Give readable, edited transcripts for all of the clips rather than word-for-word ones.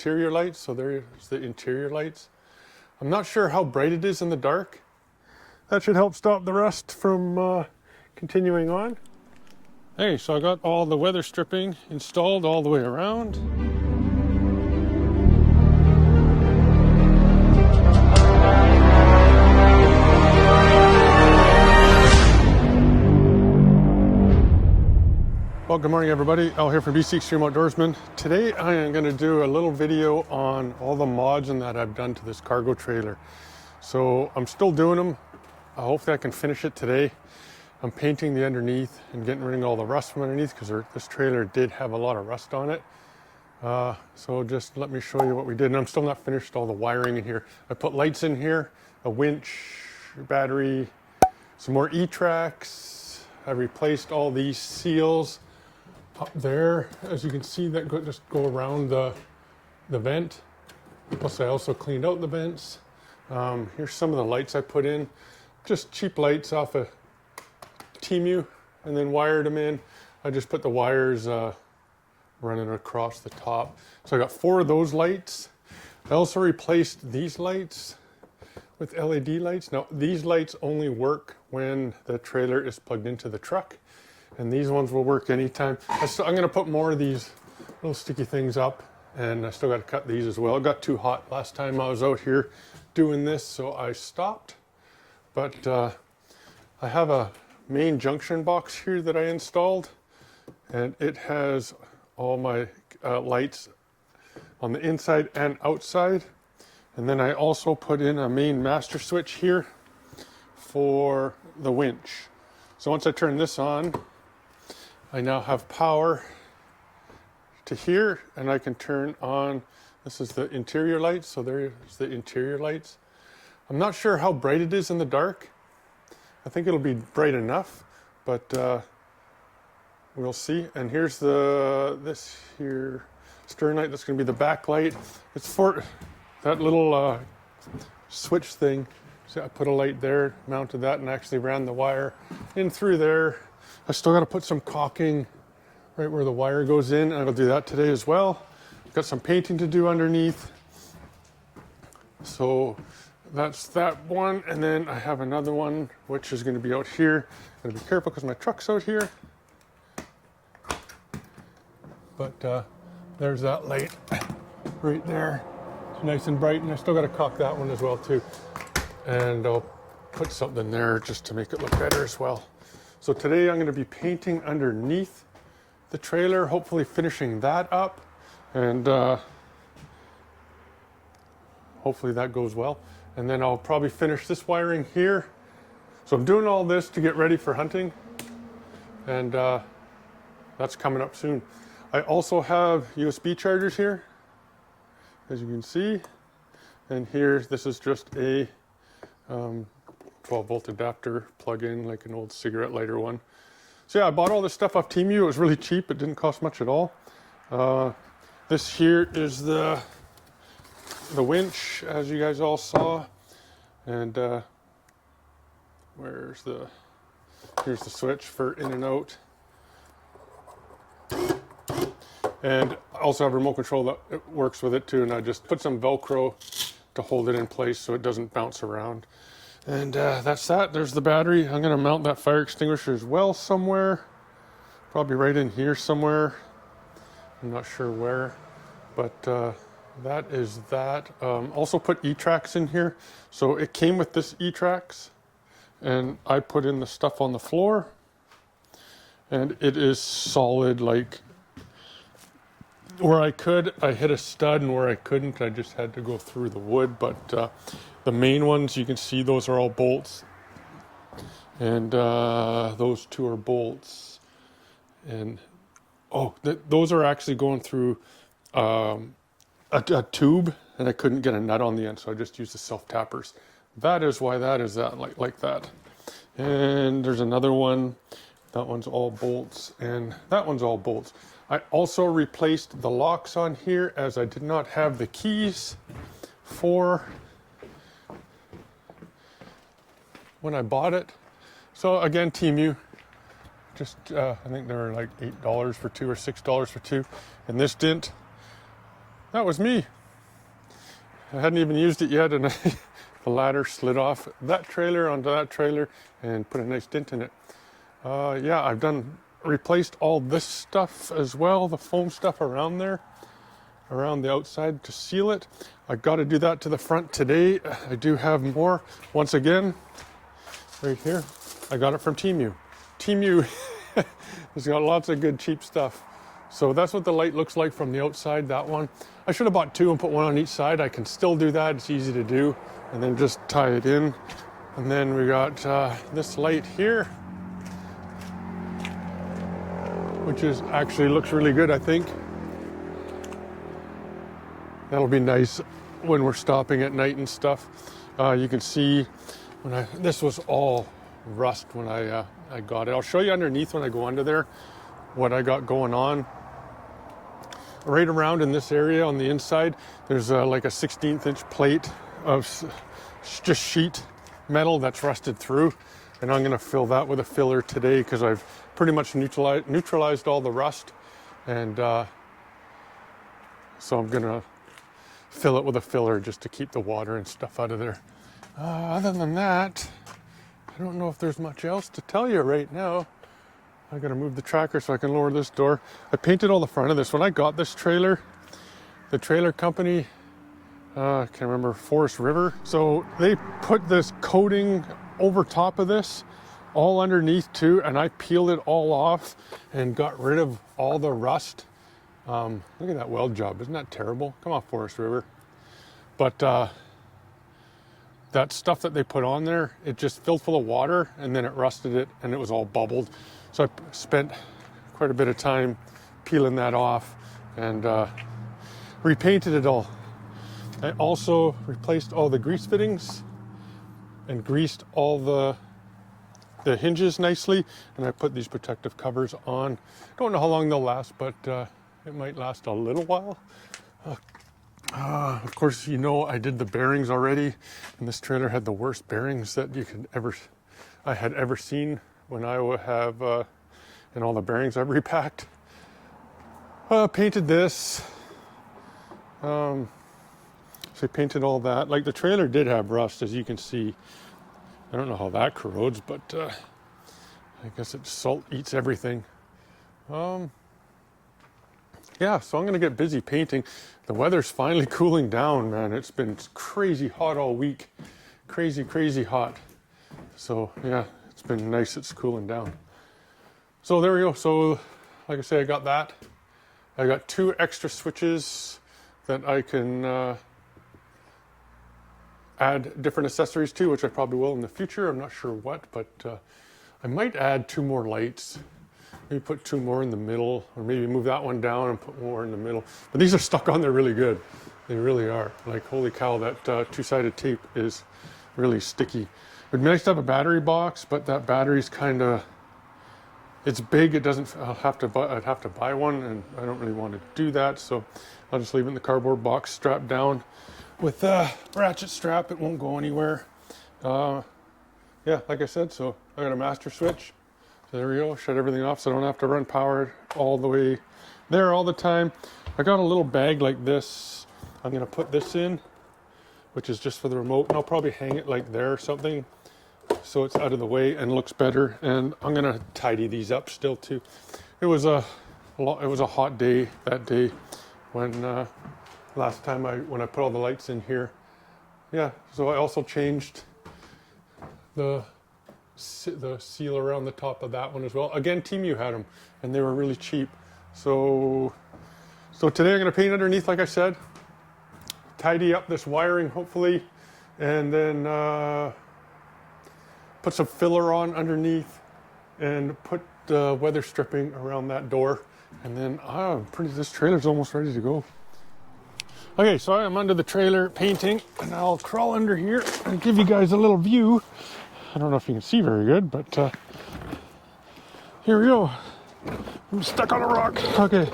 exterior lights, so there's the interior lights. I'm not sure how bright it is in the dark. That should help stop the rust from continuing on. Hey, so I got all the weather stripping installed all the way around. Well, good morning everybody. Al here from BC Extreme Outdoorsman. Today I am going to do a little video on all the mods that I've done to this cargo trailer. So I'm still doing them. Hopefully I can finish it today. I'm painting the underneath and getting rid of all the rust from underneath because this trailer did have a lot of rust on it. So just let me show you what we did. And I'm still not finished all the wiring in here. I put lights in here, a winch, battery, some more E-tracks. I replaced all these seals up there, as you can see, that just go around the vent. Plus I also cleaned out the vents. Here's some of the lights I put in, just cheap lights off of Temu, and then wired them in. I just put the wires running across the top. So I got 4 of those lights. I also replaced these lights with LED lights. Now these lights only work when the trailer is plugged into the truck, and these ones will work anytime. I'm going to put more of these little sticky things up, and I still got to cut these as well. It got too hot last time I was out here doing this, so I stopped. But I have a main junction box here that I installed, and it has all my lights on the inside and outside. And then I also put in a main master switch here for the winch. So once I turn this on, I now have power to here, and I can turn on, this is the interior lights, so there's the interior lights. I'm not sure how bright it is in the dark. I think it'll be bright enough, but we'll see. And here's this here stern light. That's going to be the back light. It's for that little switch thing. So I put a light there, mounted that, and actually ran the wire in through there. I still got to put some caulking right where the wire goes in, and I'll do that today as well. Got some painting to do underneath. So that's that one, and then I have another one which is going to be out here. I'm going to be careful because my truck's out here. But there's that light right there. It's nice and bright, and I still got to caulk that one as well too. And I'll put something there just to make it look better as well. So today I'm going to be painting underneath the trailer, hopefully finishing that up, and hopefully that goes well. And then I'll probably finish this wiring here. So I'm doing all this to get ready for hunting, and that's coming up soon. I also have USB chargers here, as you can see. And here, this is just a 12-volt adapter plug-in, like an old cigarette lighter one. So yeah, I bought all this stuff off Temu. It was really cheap. It didn't cost much at all. This here is the winch, as you guys all saw. And here's the switch for in and out. And I also have a remote control that it works with it too, and I just put some Velcro to hold it in place so it doesn't bounce around. And that's that. There's the battery. I'm going to mount that fire extinguisher as well somewhere. Probably right in here somewhere. I'm not sure where, but that is that. Also put E-tracks in here. So it came with this E-tracks, and I put in the stuff on the floor, and it is solid. Like where I could, I hit a stud, and where I couldn't, I just had to go through the wood. But the main ones, you can see those are all bolts, and those 2 are bolts. And those are actually going through a tube, and I couldn't get a nut on the end, so I just used the self-tappers. That is why that is that, like that. And there's another one. That one's all bolts, and that one's all bolts. I also replaced the locks on here, as I did not have the keys for when I bought it. So again, Temu, just I think they were like $8 for 2 or $6 for 2, and this didn't that was me. I hadn't even used it yet, and the ladder slid off that trailer onto that trailer and put a nice dent in it. Yeah, I've replaced all this stuff as well, the foam stuff around there, around the outside to seal it. I got to do that to the front today. I do have more. Once again, right here, I got it from Temu. Temu has got lots of good cheap stuff. So that's what the light looks like from the outside, that one. I should have bought two and put one on each side. I can still do that, it's easy to do. And then just tie it in. And then we got this light here, which is actually looks really good, I think. That'll be nice when we're stopping at night and stuff. You can see this was all rust when I got it. I'll show you underneath when I go under there what I got going on. Right around in this area on the inside, there's like a 16th inch plate of just sheet metal that's rusted through, and I'm going to fill that with a filler today because I've pretty much neutralized all the rust, and so I'm going to fill it with a filler just to keep the water and stuff out of there. Other than that, I don't know if there's much else to tell you right now. I gotta move the tracker so I can lower this door. I painted all the front of this. When I got this trailer, the trailer company, I can't remember, Forest River. So they put this coating over top of this, all underneath too, and I peeled it all off and got rid of all the rust. Look at that weld job, isn't that terrible? Come on, Forest River. But that stuff that they put on there, it just filled full of water and then it rusted it and it was all bubbled. So I spent quite a bit of time peeling that off and repainted it all. I also replaced all the grease fittings and greased all the hinges nicely, and I put these protective covers on. Don't know how long they'll last, but it might last a little while. Of course, you know, I did the bearings already, and this trailer had the worst bearings that I had ever seen when I would have, and all the bearings I've repacked. Painted this. So I painted all that. Like, the trailer did have rust, as you can see. I don't know how that corrodes, but I guess salt eats everything. Yeah, so I'm gonna get busy painting. The weather's finally cooling down, man. It's been crazy hot all week. Crazy, crazy hot. So yeah, it's been nice, it's cooling down. So there we go. So like I say, I got that. I got 2 extra switches that I can add different accessories to, which I probably will in the future. I'm not sure what, but I might add 2 more lights. Maybe put 2 more in the middle, or maybe move that one down and put more in the middle. But these are stuck on there really good. They really are. Like, holy cow, that 2-sided tape is really sticky. It'd be nice to have a battery box, but that battery's kind of, it's big. It doesn't, I'd have to buy one, and I don't really want to do that. So I'll just leave it in the cardboard box strapped down with a ratchet strap. It won't go anywhere. Yeah, like I said, so I got a master switch. So there we go, shut everything off so I don't have to run power all the way there all the time. I got a little bag like this. I'm gonna put this in, which is just for the remote, and I'll probably hang it like there or something so it's out of the way and looks better. And I'm gonna tidy these up still too. It was a hot day that day when last time when I put all the lights in here. Yeah, so I also changed the seal around the top of that one as well. Again, Temu had them, and they were really cheap. So today I'm going to paint underneath, like I said, tidy up this wiring hopefully, and then put some filler on underneath and put weather stripping around that door, and then this trailer's almost ready to go. Okay, so I'm under the trailer painting, and I'll crawl under here and give you guys a little view. I don't know if you can see very good, but here we go. I'm stuck on a rock. Okay,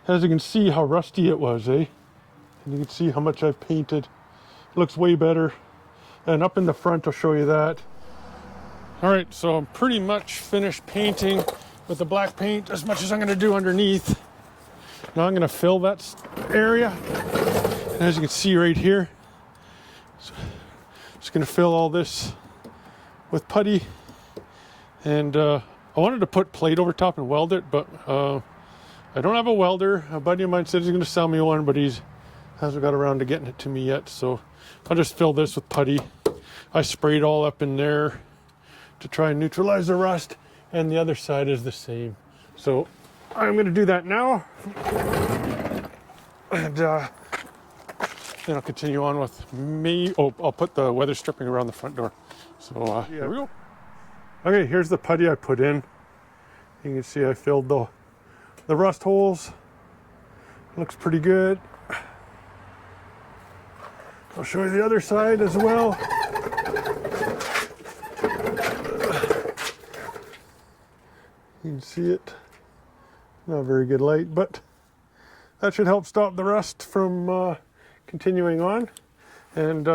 as you can see how rusty it was, eh? And you can see how much I've painted. It looks way better. And up in the front, I'll show you that. All right, so I'm pretty much finished painting with the black paint, as much as I'm gonna do underneath. Now I'm going to fill that area. And as you can see right here, so just going to fill all this with putty. And I wanted to put plate over top and weld it, but I don't have a welder. A buddy of mine said he's going to sell me one, but he hasn't got around to getting it to me yet. So I'll just fill this with putty. I sprayed all up in there to try and neutralize the rust, and the other side is the same. So I'm going to do that now, and then I'll continue on with me. Oh, I'll put the weather stripping around the front door. So here we go. Okay, here's the putty I put in. You can see I filled the rust holes. Looks pretty good. I'll show you the other side as well. You can see it. Not very good light, but that should help stop the rust from continuing on. And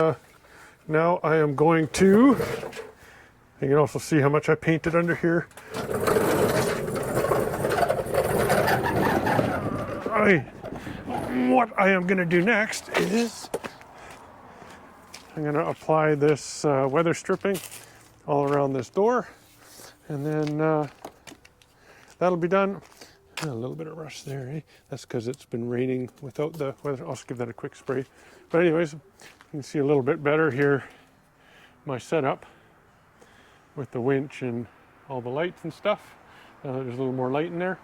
now I am going to, you can also see how much I painted under here. What I am going to do next is I'm going to apply this weather stripping all around this door, and then that'll be done. A little bit of rust there, eh? That's because it's been raining without the weather. I'll just give that a quick spray. But anyways, you can see a little bit better here my setup with the winch and all the lights and stuff. There's a little more light in there,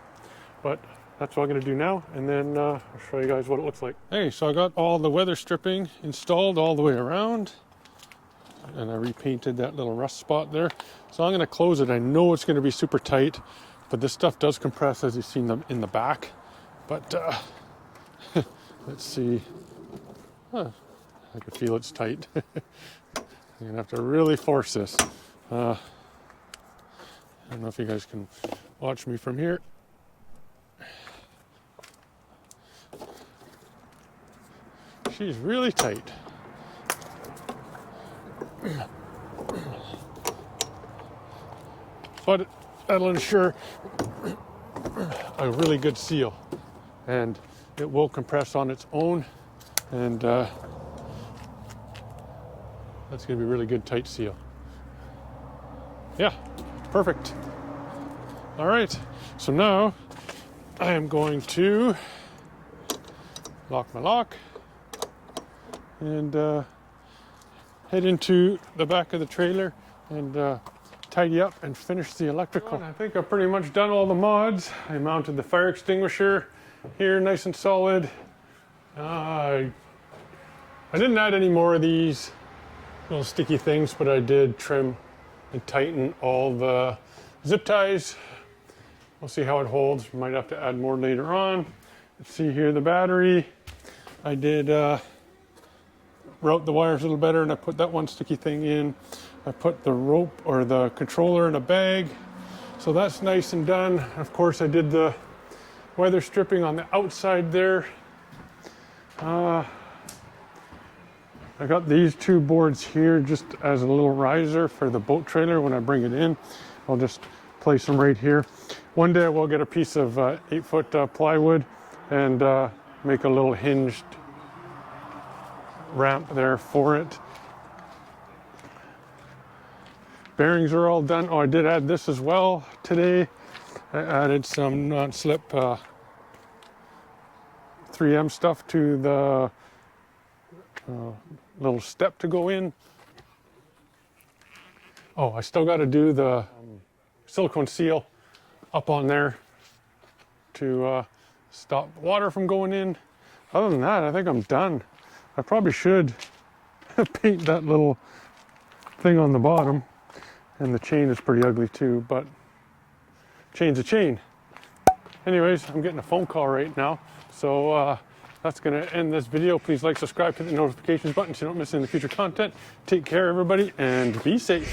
but that's what I'm going to do now, and then I'll show you guys what it looks like. Hey, so I got all the weather stripping installed all the way around, and I repainted that little rust spot there. So I'm going to close it. I know it's going to be super tight, but this stuff does compress, as you've seen them in the back. But let's see. I can feel it's tight. I'm going to have to really force this. I don't know if you guys can watch me from here. She's really tight. But that'll ensure a really good seal, and it will compress on its own, and that's going to be a really good tight seal. Yeah, perfect. All right, so now I am going to lock my lock and head into the back of the trailer and tidy up and finish the electrical. I think I've pretty much done all the mods. I mounted the fire extinguisher here nice and solid. I didn't add any more of these little sticky things, but I did trim and tighten all the zip ties. We'll see how it holds. Might have to add more later on. Let's see here, the battery. I did route the wires a little better, and I put that one sticky thing in. I put the rope or the controller in a bag, so that's nice and done. Of course, I did the weather stripping on the outside there. I got these two boards here just as a little riser for the boat trailer when I bring it in. I'll just place them right here. One day I will get a piece of 8-foot plywood and make a little hinged ramp there for it. Bearings are all done. Oh, I did add this as well today. I added some non-slip 3M stuff to the little step to go in. Oh, I still got to do the silicone seal up on there to stop water from going in. Other than that, I think I'm done. I probably should paint that little thing on the bottom, and the chain is pretty ugly too, but chain's a chain. Anyways, I'm getting a phone call right now, so that's going to end this video. Please like, subscribe, hit the notifications button so you don't miss any of the future content. Take care, everybody, and be safe.